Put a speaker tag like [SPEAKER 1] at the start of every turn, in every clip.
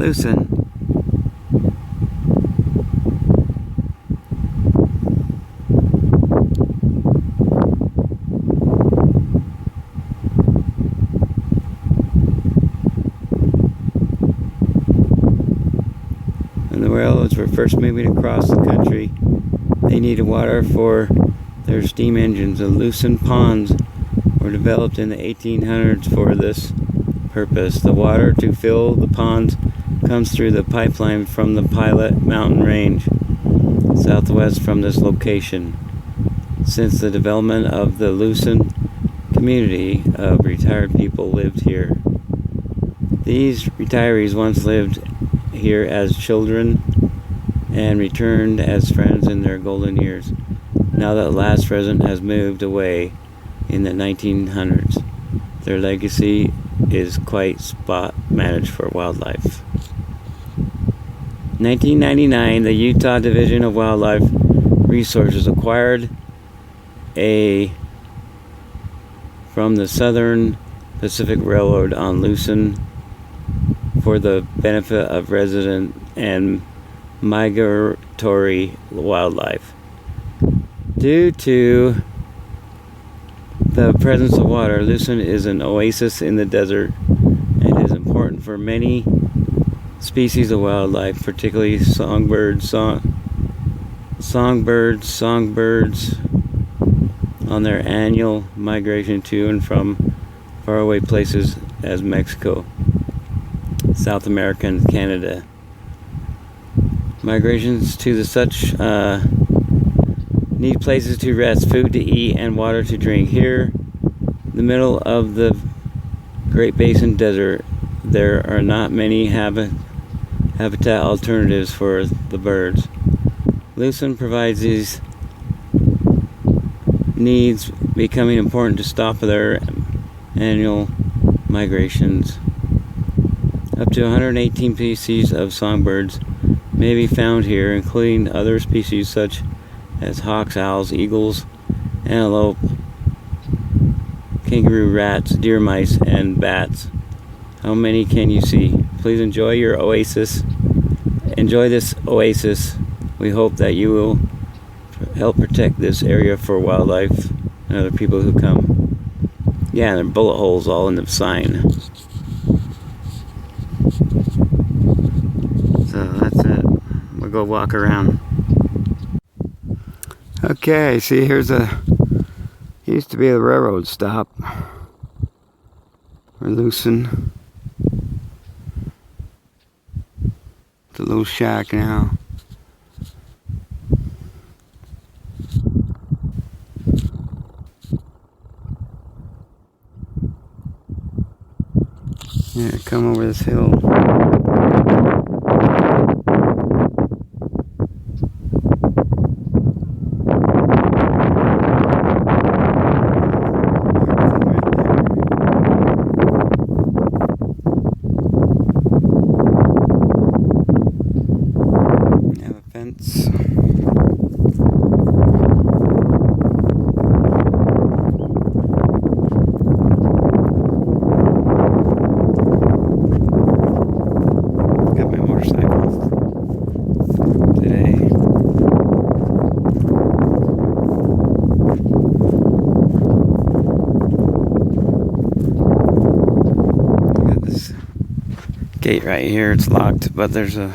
[SPEAKER 1] Lucin. When the railroads were first moving across the country, they needed water for their steam engines. The Lucin ponds were developed in the 1800s for this purpose. The water to fill the ponds comes through the pipeline from the Pilot Mountain Range, southwest from this location. Since the development of the Lucin community of retired people lived here. These retirees once lived here as children and returned as friends in their golden years. Now that last resident has moved away in the 1900s, their legacy is quite spot managed for wildlife. 1999, the Utah Division of Wildlife Resources acquired from the Southern Pacific Railroad on Lucin for the benefit of resident and migratory wildlife. Due to the presence of water, Lucin is an oasis in the desert and is important for many species of wildlife, particularly songbirds on their annual migration to and from faraway places as Mexico, South America, and Canada. Migrations to the such need places to rest, food to eat, and water to drink. Here, the middle of the Great Basin Desert, there are not many habitat alternatives for the birds. Lucin provides these needs, becoming important to stop their annual migrations. Up to 118 species of songbirds may be found here, including other species such as hawks, owls, eagles, antelope, kangaroo rats, deer mice, and bats. How many can you see? Please enjoy your oasis. Enjoy this oasis. We hope that you will help protect this area for wildlife and other people who come. Yeah, and there are bullet holes all in the sign. So that's it. We'll go walk around. Okay, see, used to be a railroad stop for Lucin. It's a little shack now. Yeah, come over this hill. Have a fence. Got my motorcycle today. Got this gate right here. It's locked, but there's a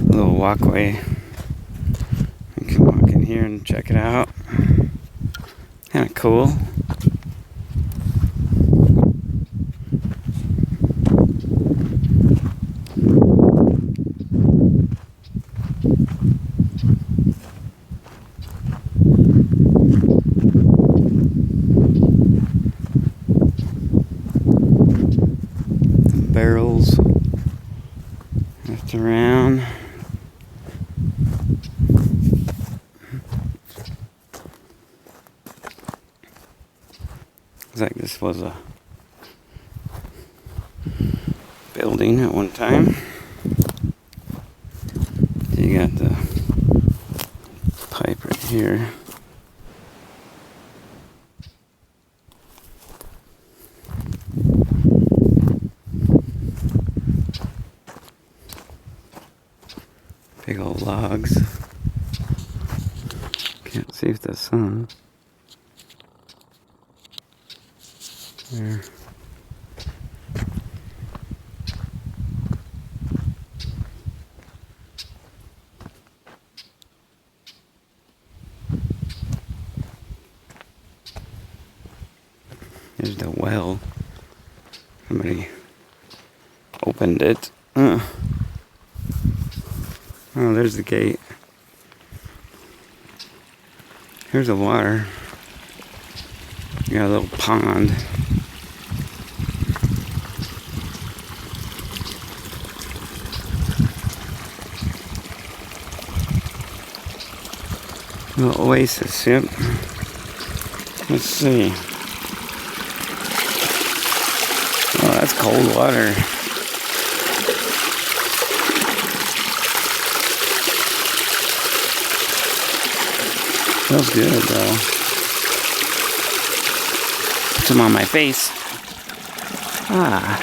[SPEAKER 1] little walkway. You can walk in here and check it out. Kind of cool. Barrels left around. Looks like this was a building at one time. You got the pipe right here. dogs. Can't see if the sun. There. There's the well. Somebody opened it. Oh, there's the gate. Here's the water. You got a little pond. Little oasis, yep. Let's see. Oh, that's cold water. Feels good though. Put some on my face. Ah.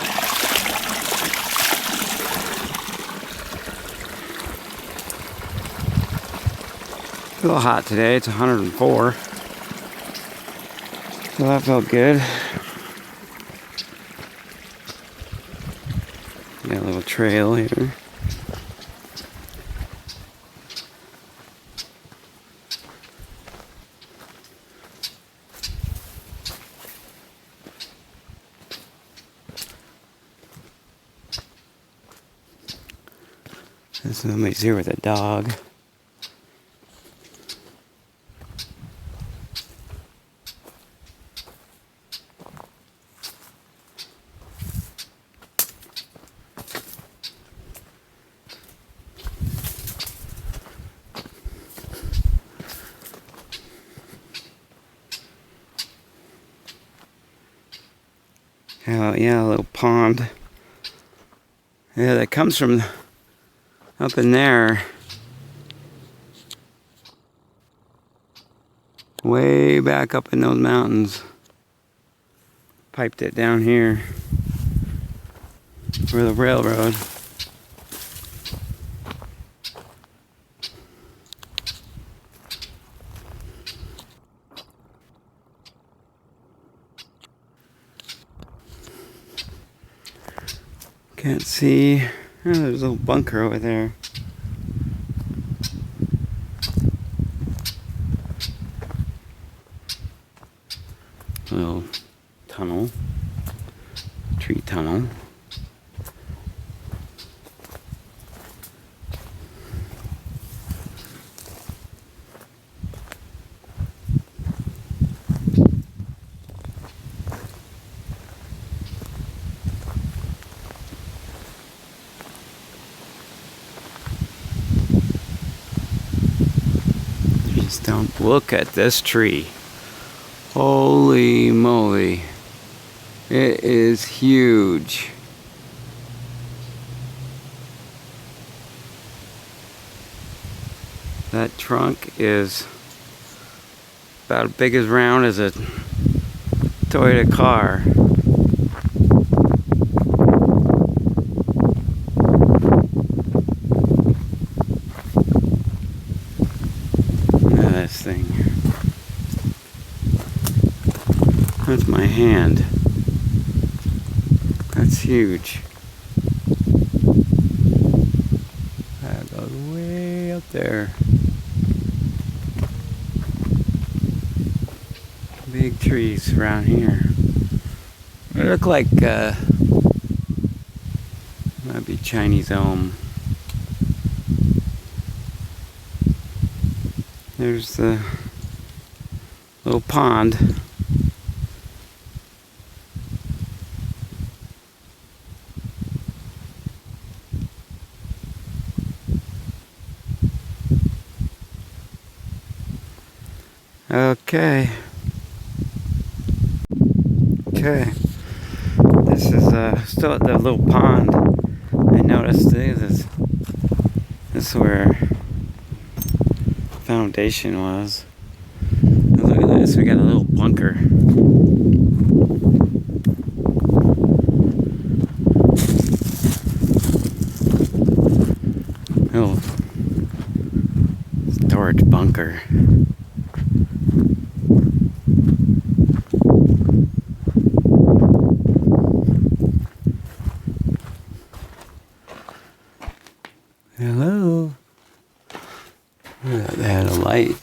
[SPEAKER 1] A little hot today. It's 104. So that felt good. Got a little trail here. This is somebody's here with a dog. Yeah, a little pond. Yeah, that comes from up in there. Way back up in those mountains. Piped it down here for the railroad. Can't see. Oh, there's a little bunker over there. A little tunnel. Tree tunnel. Just don't look at this tree. Holy moly. It is huge. That trunk is about as big as round as a Toyota car. Look at this thing. That's my hand. That's huge. That goes way up there. Big trees around here. They look like might be Chinese elm. There's the little pond. Okay. This is still at the little pond. I noticed this is where foundation was. And look at this, we got a little bunker. Little bunker. Hello. They had a light.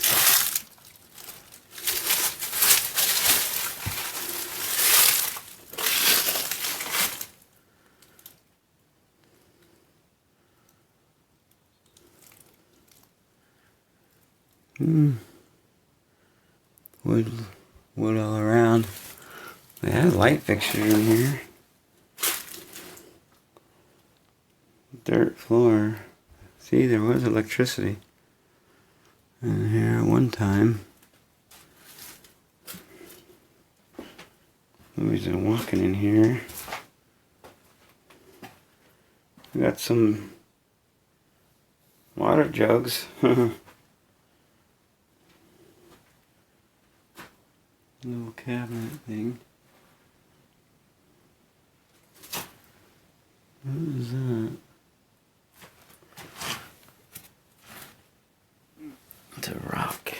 [SPEAKER 1] Wood all around. They had a light fixture in here. Dirt floor. See, there was electricity in here at one time. Nobody's been walking in here. We got some water jugs. Little cabinet thing. What is that? It's a rock.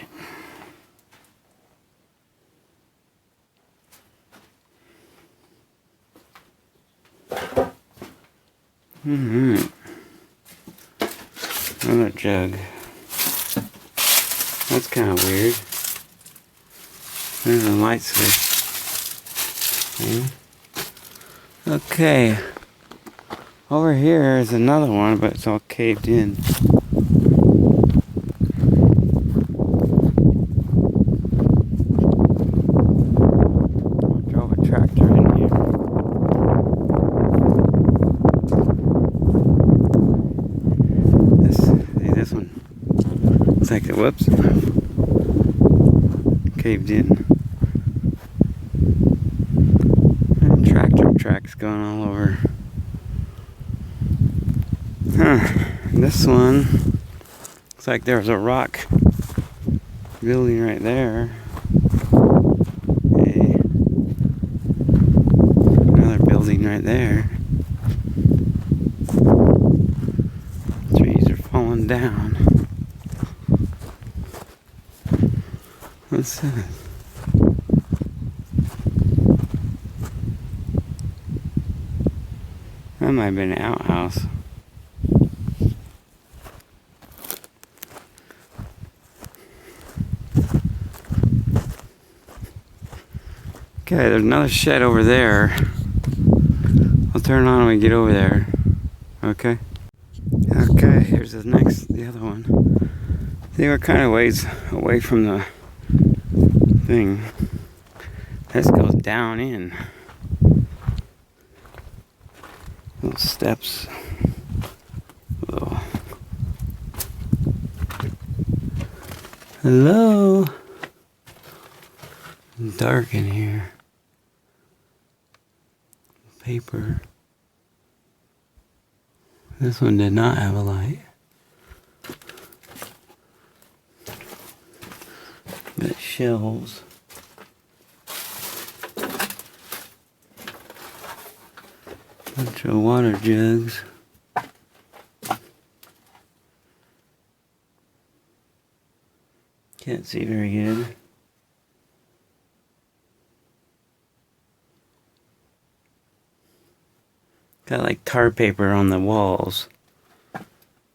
[SPEAKER 1] Another jug. That's kind of weird. There's a light switch. Okay. Over here is another one, but it's all caved in. I drove a tractor in here. This one. It's like, whoops. Caved in. And tractor tracks going all over. This one looks like there's a rock building right there. Another building right there. Trees are falling down. What's that? That might have been an outhouse. Okay, there's another shed over there. I'll turn it on when we get over there. Okay? Okay, here's the other one. See, we're kind of ways away from the thing. This goes down in. Little steps. Whoa. Hello? Dark in here. Paper. This one did not have a light. Got shelves. Bunch of water jugs. Can't see very good. Got like tar paper on the walls.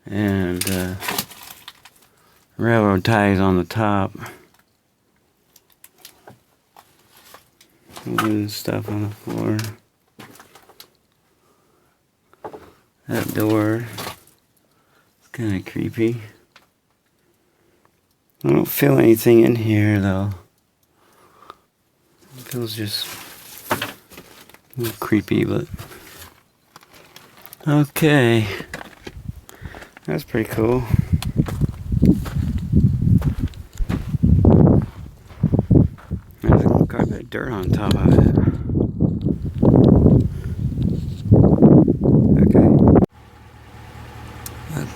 [SPEAKER 1] And railroad ties on the top. Wooden stuff on the floor. That door. It's kind of creepy. I don't feel anything in here though. It feels just a little creepy, but okay. That's pretty cool. There's quite a bit of dirt on top of it.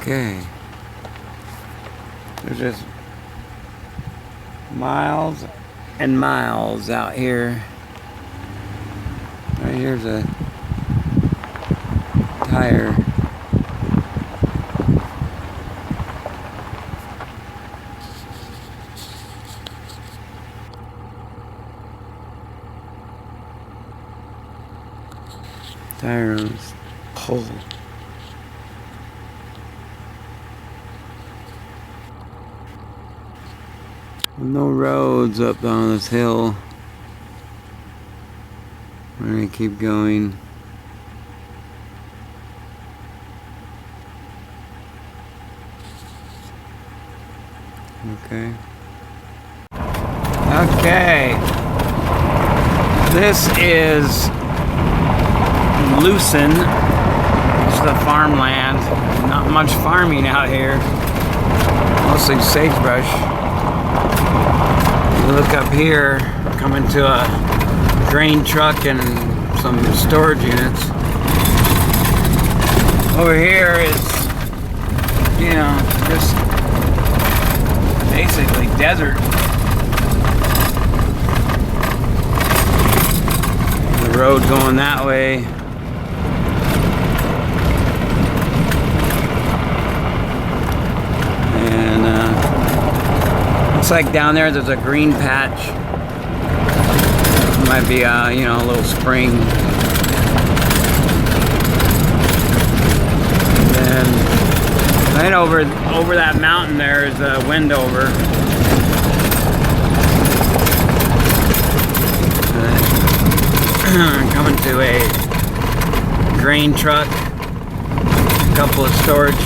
[SPEAKER 1] Okay. There's just miles and miles out here. Right here's a tire. tire on this pole. No roads up on this hill. We're gonna keep going. Okay. Okay. This is Lucin. It's the farmland. Not much farming out here. Mostly sagebrush. You look up here, coming to a grain truck and some storage units. Over here is, you know, just basically desert. The road going that way. And looks like down there's a green patch. Might be you know, a little spring. And then right over that mountain there is a Wendover. Coming to a grain truck, a couple of storage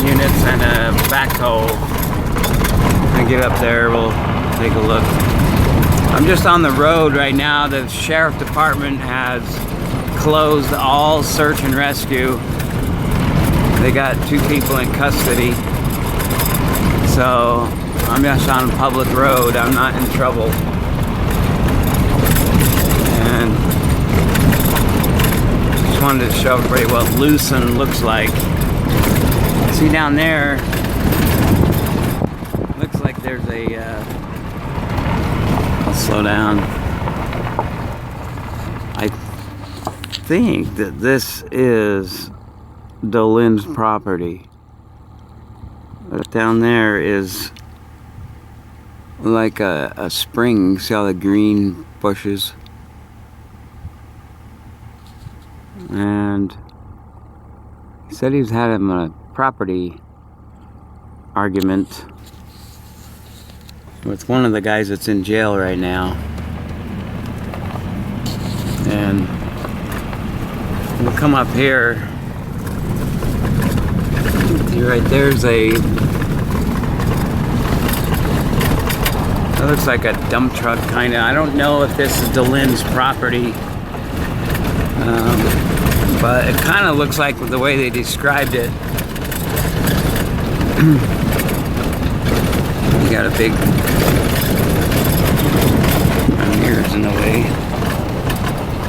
[SPEAKER 1] units, and a backhoe. When I get up there, we'll take a look. I'm just on the road right now. The sheriff department has closed all search and rescue. They got 2 people in custody. So I'm just on a public road. I'm not in trouble. And just wanted to show everybody what Lucin looks like. See down there, looks like there's a, I'll slow down. I think that this is Dylan's property. But down there is like a spring. See all the green bushes? And he said he's had him a property argument with one of the guys that's in jail right now. And we'll come up here. Right there's a, that looks like a dump truck kind of. I don't know if this is Dylan's property, but it kind of looks like the way they described it. You got a big, my mirror's in the way.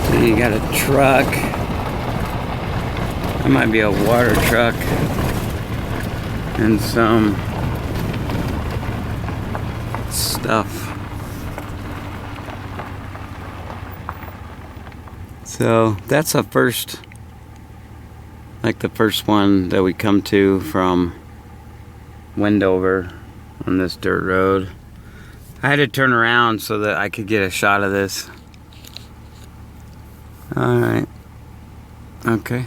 [SPEAKER 1] So you got a truck. That might be a water truck. And some stuff. So that's the first, like the first one that we come to from Wendover on this dirt road. I had to turn around so that I could get a shot of this. Alright. Okay.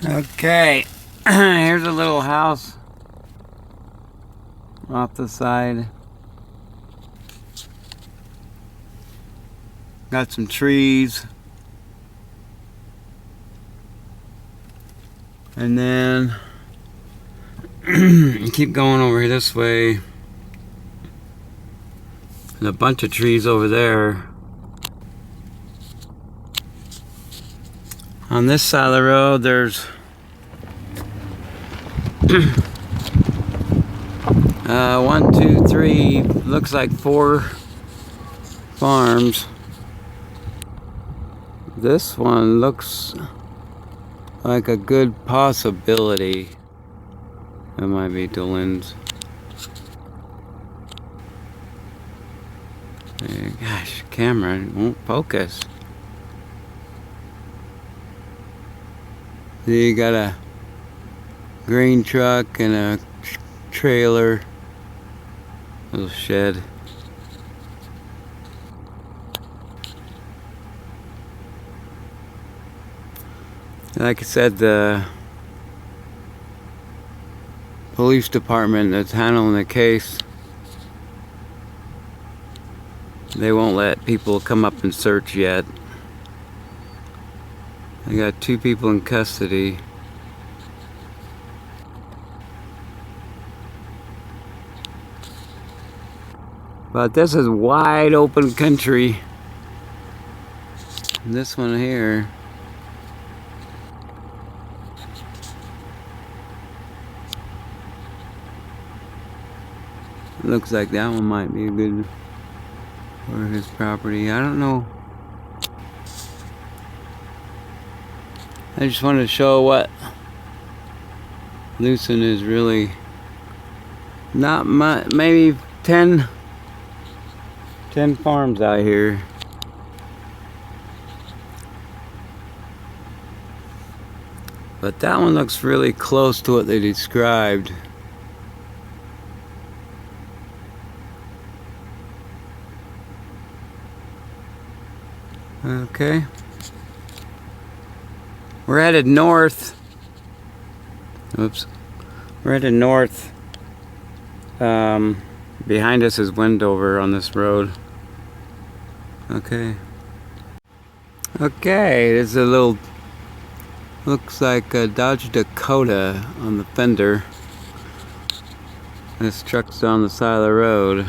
[SPEAKER 1] Okay. Here's a little house off the side. Got some trees. And then keep going over this way. There's a bunch of trees over there. On this side of the road, there's 1, 2, 3, looks like 4 farms. This one looks like a good possibility. That might be Dylan's. Gosh, camera won't focus. You got a grain truck and a trailer, little shed. Like I said, the police department that's handling the case, they won't let people come up and search yet. I got 2 people in custody. But this is wide open country. This one here, looks like that one might be a good for his property. I don't know. I just wanted to show what Lucin is really not much, maybe 10 farms out here. But that one looks really close to what they described. Okay. We're headed north. Oops. We're headed north. Behind us is Wendover on this road. Okay. Okay, there's a little, looks like a Dodge Dakota on the fender. This truck's on the side of the road.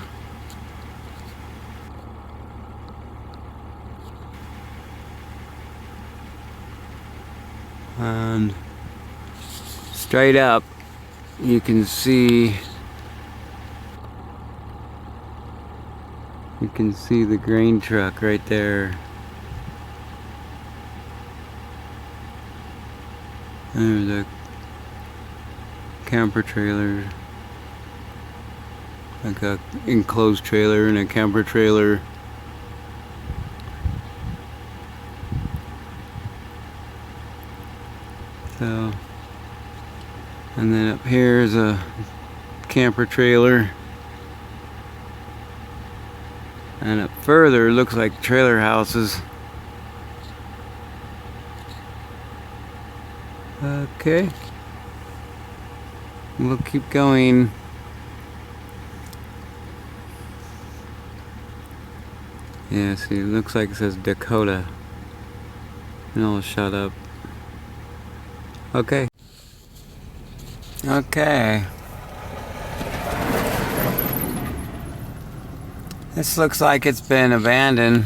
[SPEAKER 1] And straight up, you can see the grain truck right there. There's a camper trailer, like a enclosed trailer and a camper trailer. So, and then up here is a camper trailer, and up further looks like trailer houses. Okay, we'll keep going. Yeah, see, it looks like it says Dakota, and I'll shut up. Okay. Okay. This looks like it's been abandoned.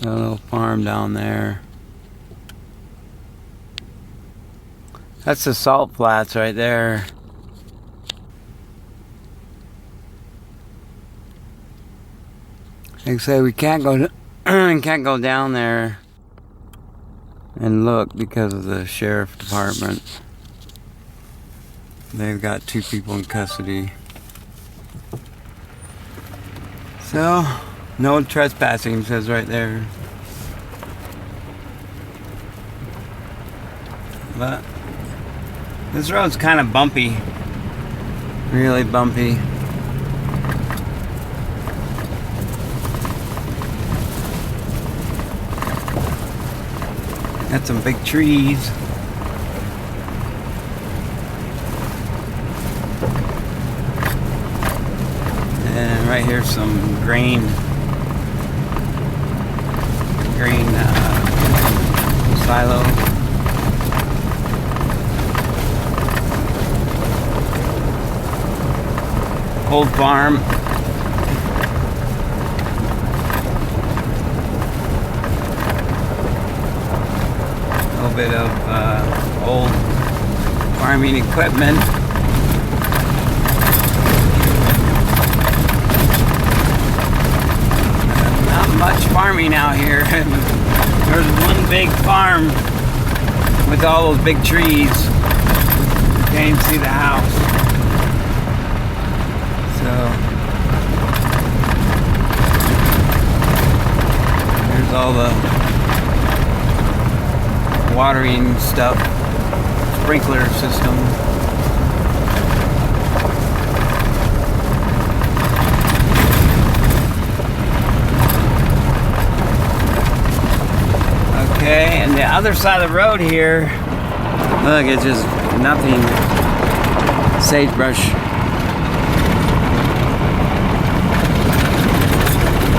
[SPEAKER 1] A little farm down there. That's the salt flats right there. Like I say, we can't go down there and look because of the sheriff department. They've got 2 people in custody. So, no trespassing, says right there. But this road's kind of bumpy. Really bumpy. Got some big trees. And right here's some grain silo. Old farm. A little bit of old farming equipment. Not much farming out here. There's one big farm with all those big trees. You can't even see the house. So here's all the watering stuff, sprinkler system. other side of the road here, look, it's just nothing. Sagebrush.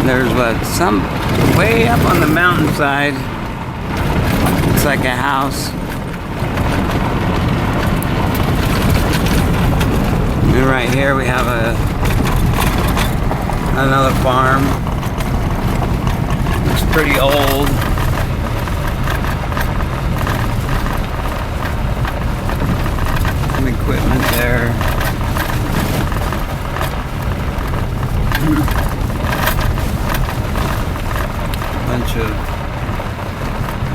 [SPEAKER 1] There's some way up on the mountainside. Looks like a house. And right here we have another farm. Looks pretty old. Some equipment there. Bunch of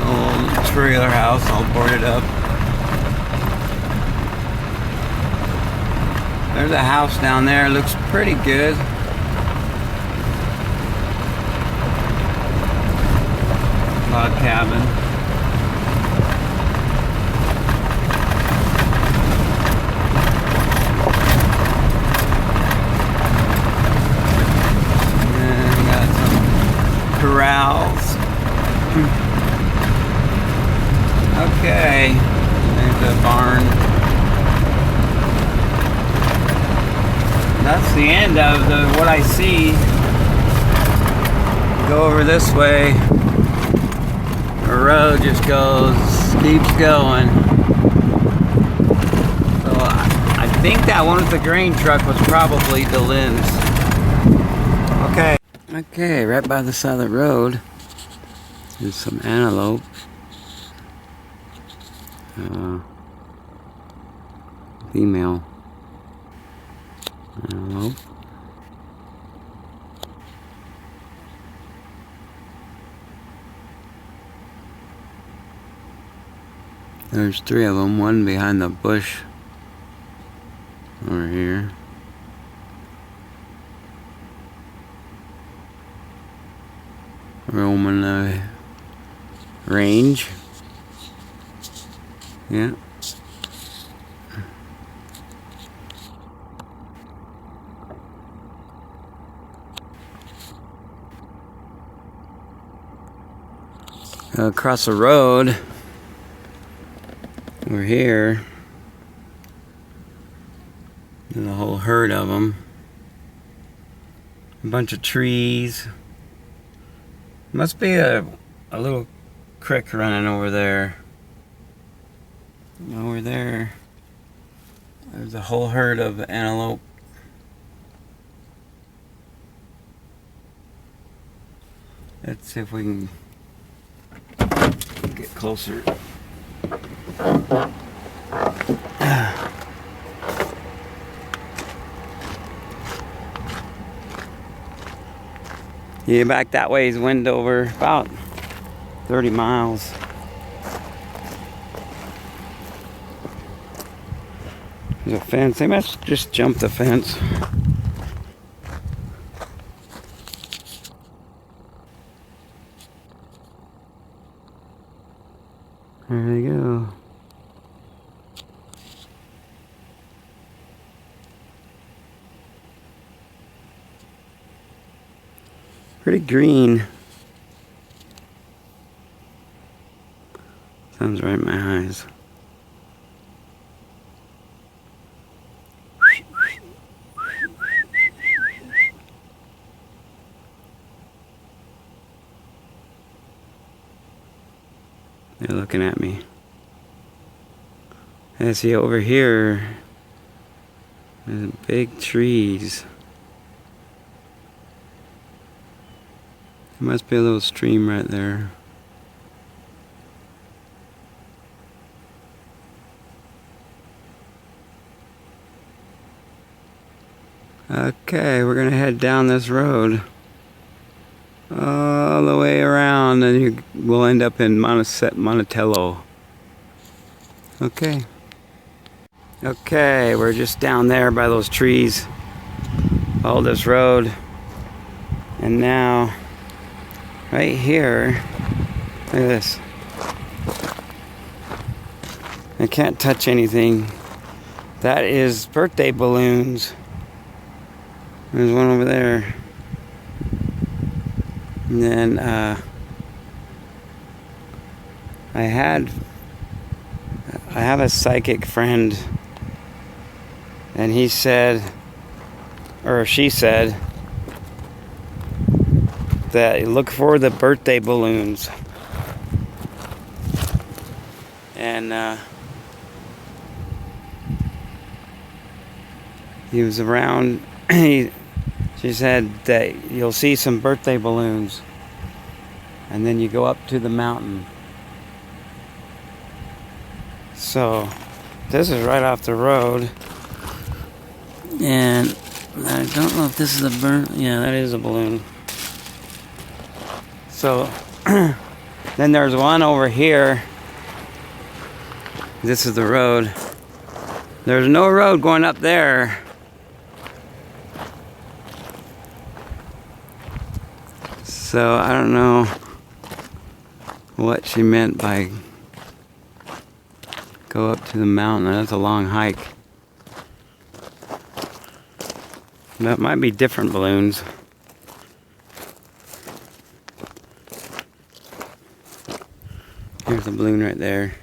[SPEAKER 1] old trailer house all boarded up. There's a house down there, looks pretty good. Log cabin. And we got some corrals. Okay, there's a barn. That's the end of what I see. Go over this way. The road just keeps going. So I think that one with the grain truck was probably Dylan's. Okay, right by the side of the road is some antelope. Female antelope. There's 3 of them, one behind the bush over here. Roaming the range. Yeah. Across the road over here, there's a whole herd of them. A bunch of trees. Must be a little creek running over there. Over there, there's a whole herd of antelope. Let's see if we can get closer. Yeah, back that way is Wendover, about 30 miles. There's a fence. They must just jump the fence. There they go. Pretty green. Sounds right in my eyes. They're looking at me. I see over here, there's big trees. There must be a little stream right there. Okay, we're gonna head down this road all the way around, and we'll end up in Montello. Okay. Okay, we're just down there by those trees. All this road. And now, right here, look at this. I can't touch anything. That is birthday balloons. There's one over there. And then, I have a psychic friend, and he said, or she said, that look for the birthday balloons. And he was around. She said that you'll see some birthday balloons, and then you go up to the mountain. So this is right off the road, and I don't know if this is a yeah, that is a balloon. So then there's one over here. This is the road. There's no road going up there. So I don't know what she meant by go up to the mountain. That's a long hike. That might be different balloons. Here's a balloon right there.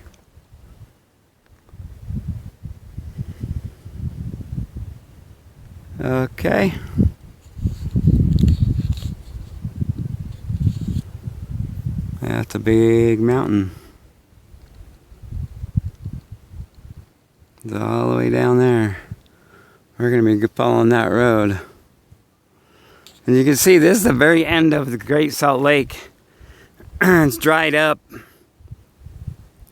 [SPEAKER 1] Okay. That's a big mountain. It's all the way down there. We're going to be following that road. And you can see this is the very end of the Great Salt Lake. It's dried up.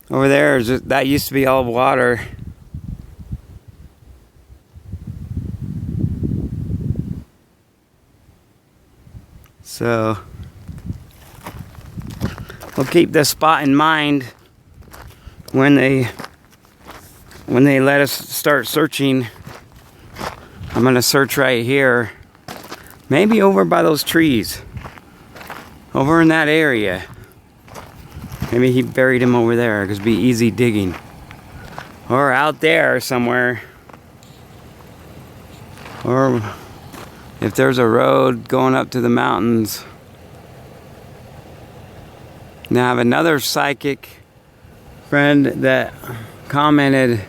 [SPEAKER 1] Over there, that used to be all water. So we'll keep this spot in mind when they let us start searching. I'm gonna search right here, maybe over by those trees, over in that area. Maybe he buried him over there because it'd be easy digging, or out there somewhere, or if there's a road going up to the mountains. Now I have another psychic friend that commented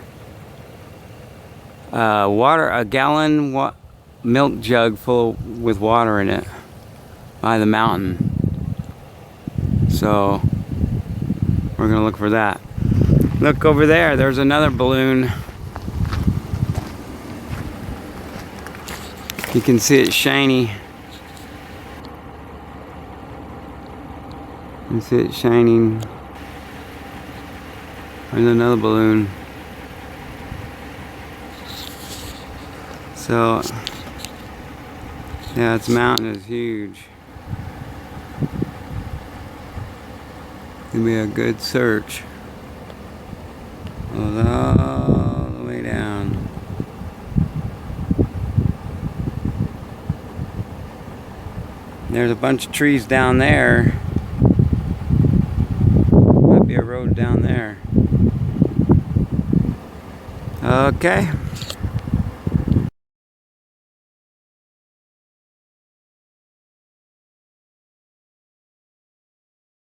[SPEAKER 1] a gallon milk jug full with water in it by the mountain. So we're gonna look for that. Look over there, there's another balloon. You can see it shiny. You can see it shining. There's another balloon. So, yeah, this mountain is huge. It'll be a good search. Goes all the way down. There's a bunch of trees down there. Might be a road down there. Okay.